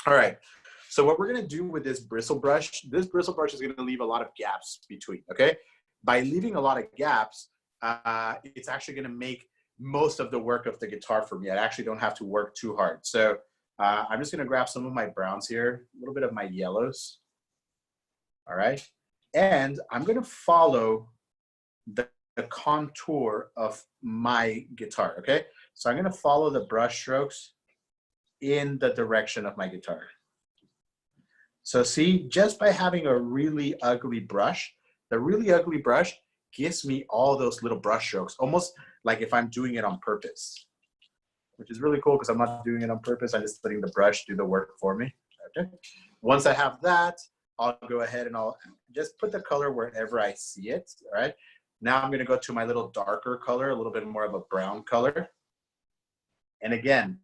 All right. So what we're going to do with this bristle brush is going to leave a lot of gaps between, okay? By leaving a lot of gaps, it's actually going to make most of the work of the guitar for me. I actually don't have to work too hard. So I'm just going to grab some of my browns here, a little bit of my yellows. All right. And I'm going to follow the contour of my guitar, okay? So I'm going to follow the brush strokes in the direction of my guitar. So see, just by having a really ugly brush, the really ugly brush gives me all those little brush strokes, almost like if I'm doing it on purpose, which is really cool because I'm not doing it on purpose. I'm just letting the brush do the work for me, okay? Once I have that, I'll go ahead and I'll just put the color wherever I see it, all right? Now I'm gonna go to my little darker color, a little bit more of a brown color. And again,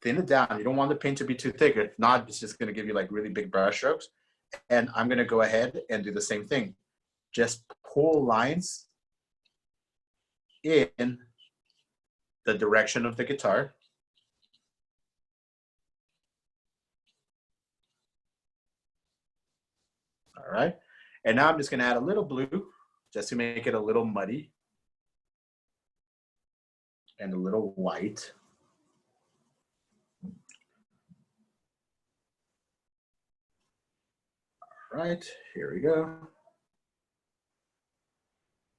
thin it down. You don't want the paint to be too thick. If not, it's just going to give you like really big brush strokes. And I'm going to go ahead and do the same thing. Just pull lines in the direction of the guitar. All right. And now I'm just going to add a little blue just to make it a little muddy. And a little white. Right, here we go.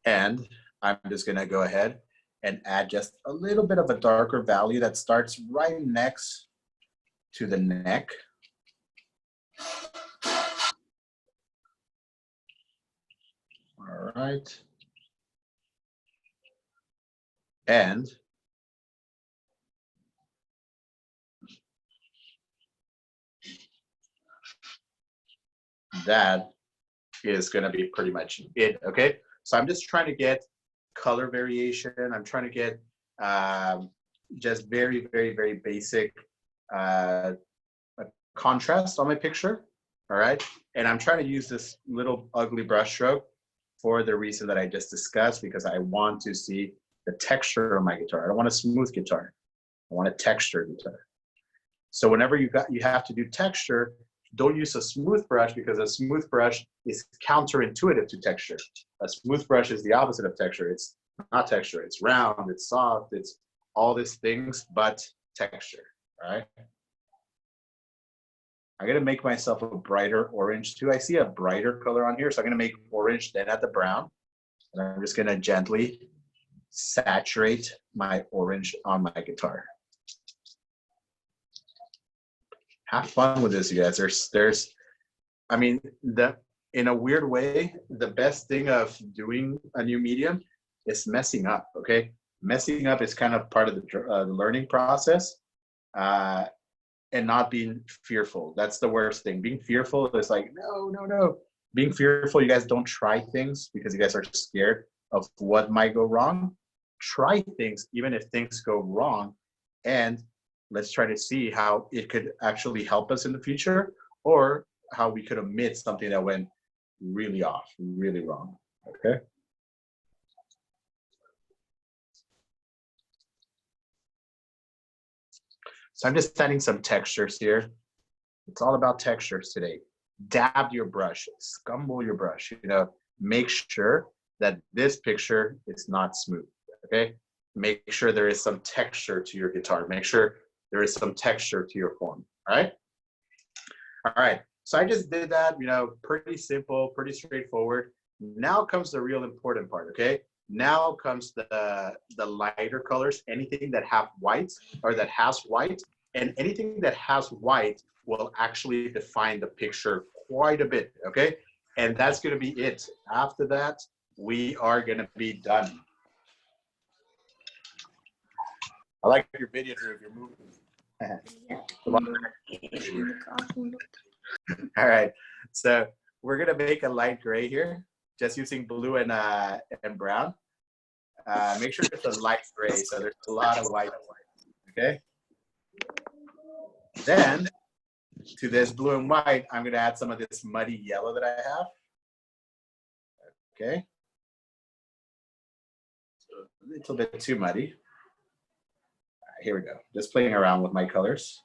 And I'm just gonna go ahead and add just a little bit of a darker value that starts right next to the neck. All right. And that is going to be pretty much it, okay? So I'm just trying to get color variation. I'm trying to get just very, very, very basic contrast on my picture, all right? And I'm trying to use this little ugly brush stroke for the reason that I just discussed, because I want to see the texture of my guitar. I don't want a smooth guitar. I want a texture guitar. So whenever you have to do texture, don't use a smooth brush, because a smooth brush is counterintuitive to texture. A smooth brush is the opposite of texture. It's not texture. It's round, it's soft, it's all these things but texture, all right? I'm gonna make myself a brighter orange too. I see a brighter color on here, so I'm gonna make orange, then add the brown. And I'm just gonna gently saturate my orange on my guitar. Have fun with this, you guys. I mean, in a weird way, the best thing of doing a new medium is messing up, okay? Messing up is kind of part of the learning process, and not being fearful. That's the worst thing. Being fearful is like, no, no, no. Being fearful, you guys don't try things because you guys are scared of what might go wrong. Try things, even if things go wrong, and let's try to see how it could actually help us in the future, or how we could omit something that went really off, really wrong, okay? So I'm just adding some textures here. It's all about textures today. Dab your brush, scumble your brush, you know, make sure that this picture is not smooth, okay? Make sure there is some texture to your guitar. Make sure there is some texture to your form, all right? All right, so I just did that, you know, pretty simple, pretty straightforward. Now comes the real important part, okay? Now comes the lighter colors, anything that have white or that has white, and anything that has white will actually define the picture quite a bit, okay? And that's gonna be it. After that, we are gonna be done. I like your video, Drew, if you're moving. All right, so we're gonna make a light gray here, just using blue and brown. Make sure it's a light gray, so there's a lot of white, okay? Then, to this blue and white, I'm gonna add some of this muddy yellow that I have, okay? So a little bit too muddy. All right, here we go, just playing around with my colors.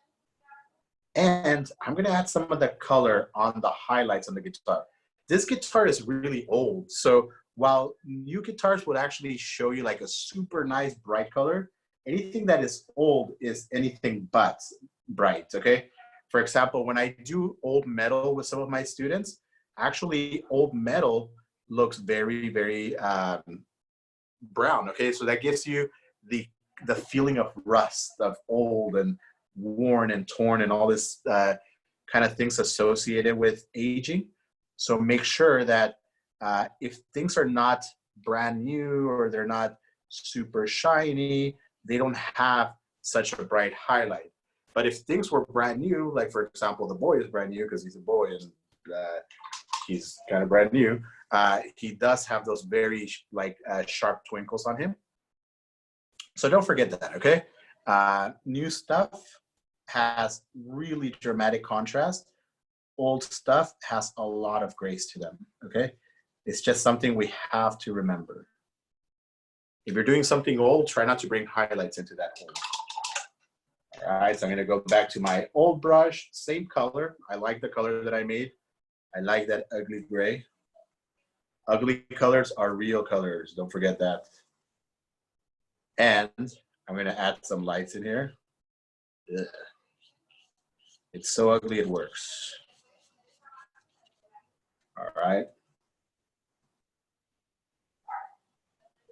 And And I'm gonna add some of the color on the highlights on the guitar. This guitar is really old. So while new guitars would actually show you like a super nice bright color, anything that is old is anything but bright, okay? For example, when I do old metal with some of my students, actually old metal looks very, very brown, okay? So that gives you the feeling of rust, of old and worn and torn and all this kind of things associated with aging. So make sure that if things are not brand new or they're not super shiny, they don't have such a bright highlight. But if things were brand new, like for example, the boy is brand new because he's a boy and he's kind of brand new, he does have those very like sharp twinkles on him. So don't forget that, okay? New stuff has really dramatic contrast. Old stuff has a lot of grace to them, okay? It's just something we have to remember. If you're doing something old, try not to bring highlights into that old. All right, so I'm gonna go back to my old brush, same color. I like the color that I made. I like that ugly gray. Ugly colors are real colors, don't forget that. And I'm gonna add some lights in here. Ugh. It's so ugly it works. All right.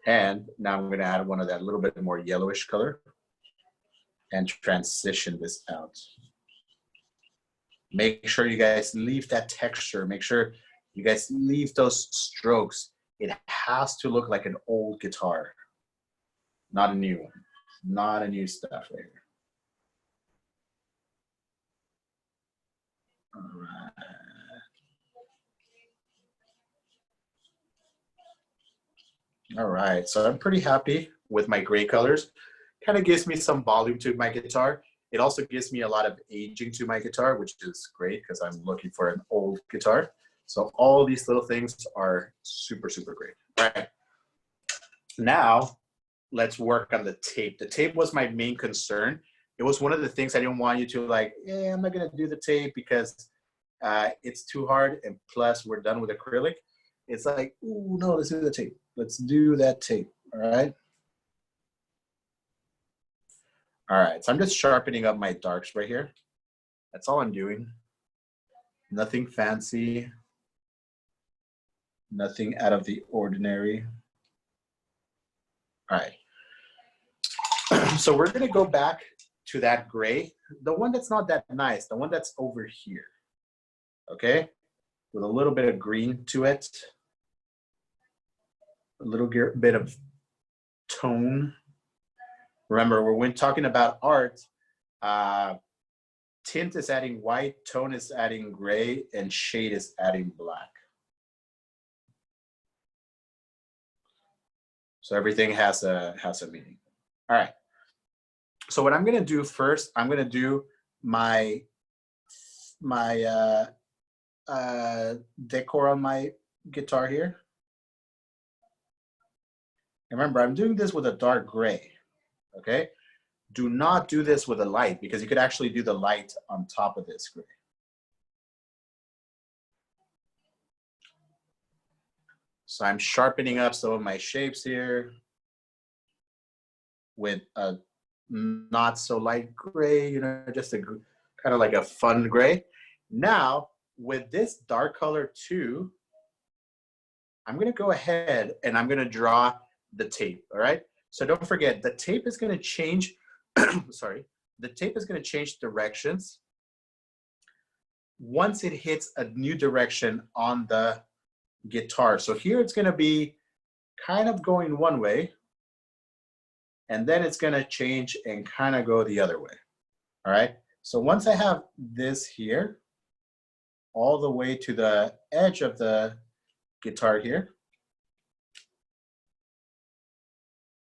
And now I'm gonna add one of that little bit more yellowish color and transition this out. Make sure you guys leave that texture. Make sure you guys leave those strokes. It has to look like an old guitar, not a new one, not a new stuff right here. All right. All right, so I'm pretty happy with my gray colors. Kind of gives me some volume to my guitar. It also gives me a lot of aging to my guitar, which is great because I'm looking for an old guitar. So all these little things are super, super great. All right, now let's work on the tape. The tape was my main concern. It was one of the things I didn't want you to like, yeah, I'm not gonna do the tape because it's too hard, and plus we're done with acrylic. It's like, ooh, no, let's do the tape. Let's do that tape, all right? All right, so I'm just sharpening up my darks right here. That's all I'm doing. Nothing fancy. Nothing out of the ordinary. All right. So we're gonna go back to that gray, the one that's not that nice, the one that's over here, okay? With a little bit of green to it, a little bit of tone. Remember, when talking about art, tint is adding white, tone is adding gray, and shade is adding black. So everything has a meaning. All right. So what I'm gonna do first, I'm gonna do my decor on my guitar here. And remember, I'm doing this with a dark gray, okay? Do not do this with a light because you could actually do the light on top of this gray. So I'm sharpening up some of my shapes here with a not so light gray, you know, just a kind of like a fun gray. Now, with this dark color too, I'm gonna go ahead and I'm gonna draw the tape, all right? So don't forget, the tape is gonna change, sorry, the tape is gonna change directions once it hits a new direction on the guitar. So here it's gonna be kind of going one way, and then it's gonna change and kind of go the other way, all right? So once I have this here, all the way to the edge of the guitar here.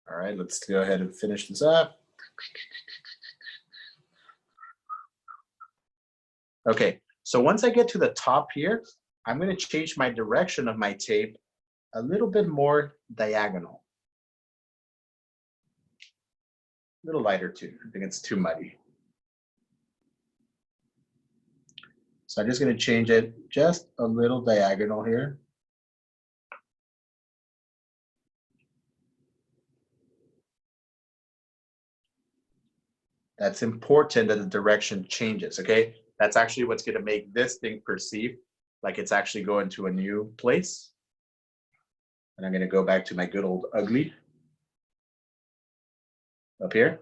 All right, let's go ahead and finish this up. Okay, so once I get to the top here, I'm gonna change my direction of my tape a little bit more diagonal. A little lighter too, I think it's too muddy. So I'm just going to change it just a little diagonal here. That's important that the direction changes, okay? That's actually what's going to make this thing perceive like it's actually going to a new place. And I'm going to go back to my good old ugly up here.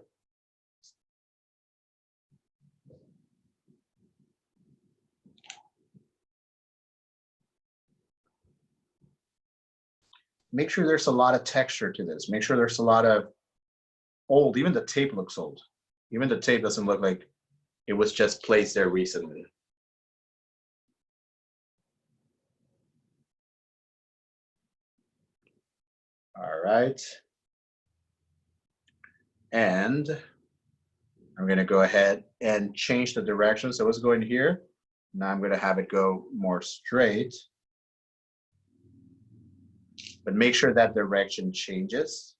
Make sure there's a lot of texture to this. Make sure there's a lot of old, even the tape looks old. Even the tape doesn't look like it was just placed there recently. All right. And I'm going to go ahead and change the direction. So it's going here. Now I'm going to have it go more straight. But make sure that direction changes.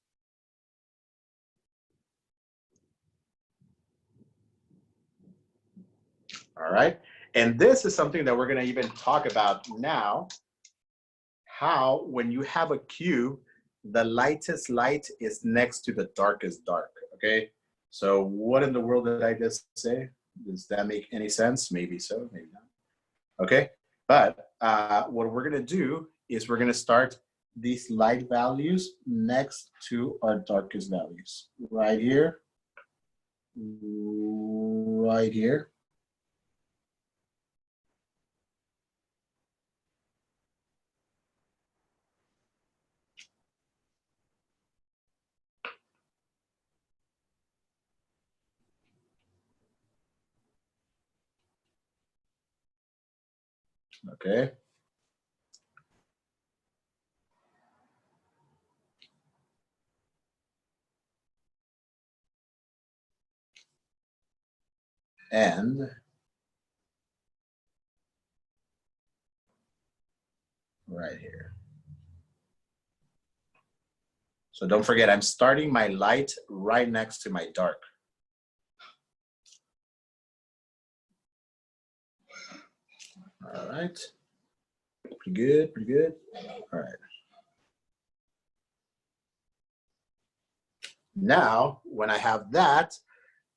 All right. And this is something that we're going to even talk about now. How, when you have a cube, the lightest light is next to the darkest dark. Okay. So what in the world did I just say? Does that make any sense? Maybe so, maybe not. Okay. But what we're going to do is we're going to start these light values next to our darkest values. Right here. Right here. Okay. And right here. So don't forget, I'm starting my light right next to my dark. All right. Pretty good, pretty good. All right. Now, when I have that,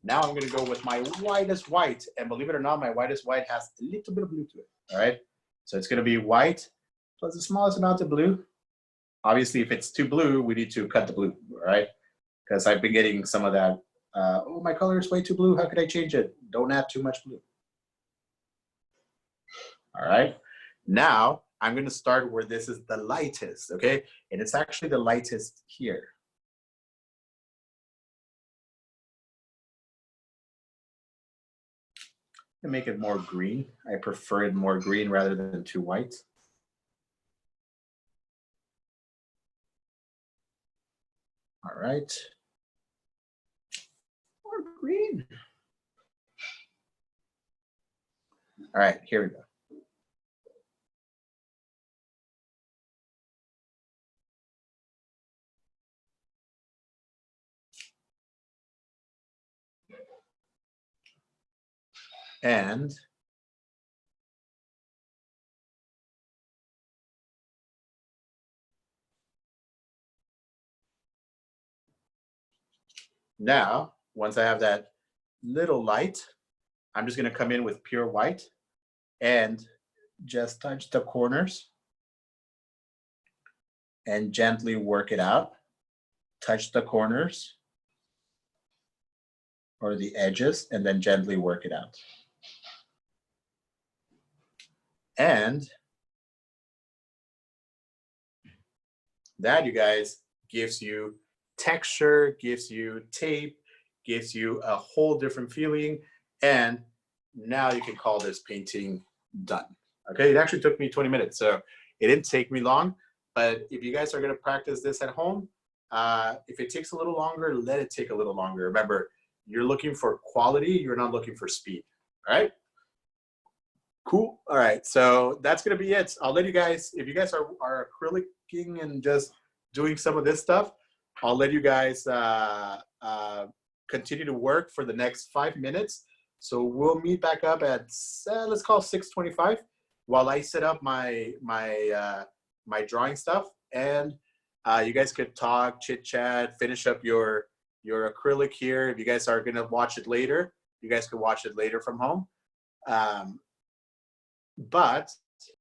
now I'm going to go with my whitest white. And believe it or not, my whitest white has a little bit of blue to it. All right. So it's going to be white plus the smallest amount of blue. Obviously, if it's too blue, we need to cut the blue. All right. Because I've been getting some of that. Oh, my color is way too blue. How could I change it? Don't add too much blue. All right. Now, I'm going to start where this is the lightest. Okay. And it's actually the lightest here. And make it more green. I prefer it more green rather than too white. All right. More green. All right, here we go. And now, once I have that little light, I'm just going to come in with pure white and just touch the corners and gently work it out. Touch the corners or the edges and then gently work it out. And that, you guys, gives you texture, gives you tape, gives you a whole different feeling. And now you can call this painting done. Okay, it actually took me 20 minutes, so it didn't take me long. But if you guys are going to practice this at home, if it takes a little longer, let it take a little longer. Remember, you're looking for quality, you're not looking for speed. All right? Cool. All right, so that's going to be it. I'll let you guys, if you guys are acrylicing and just doing some of this stuff, I'll let you guys continue to work for the next 5 minutes. So we'll meet back up at let's call 6:25 while I set up my drawing stuff, and you guys could talk, chit chat, finish up your acrylic here. If you guys are gonna watch it later, you guys can watch it later from home. But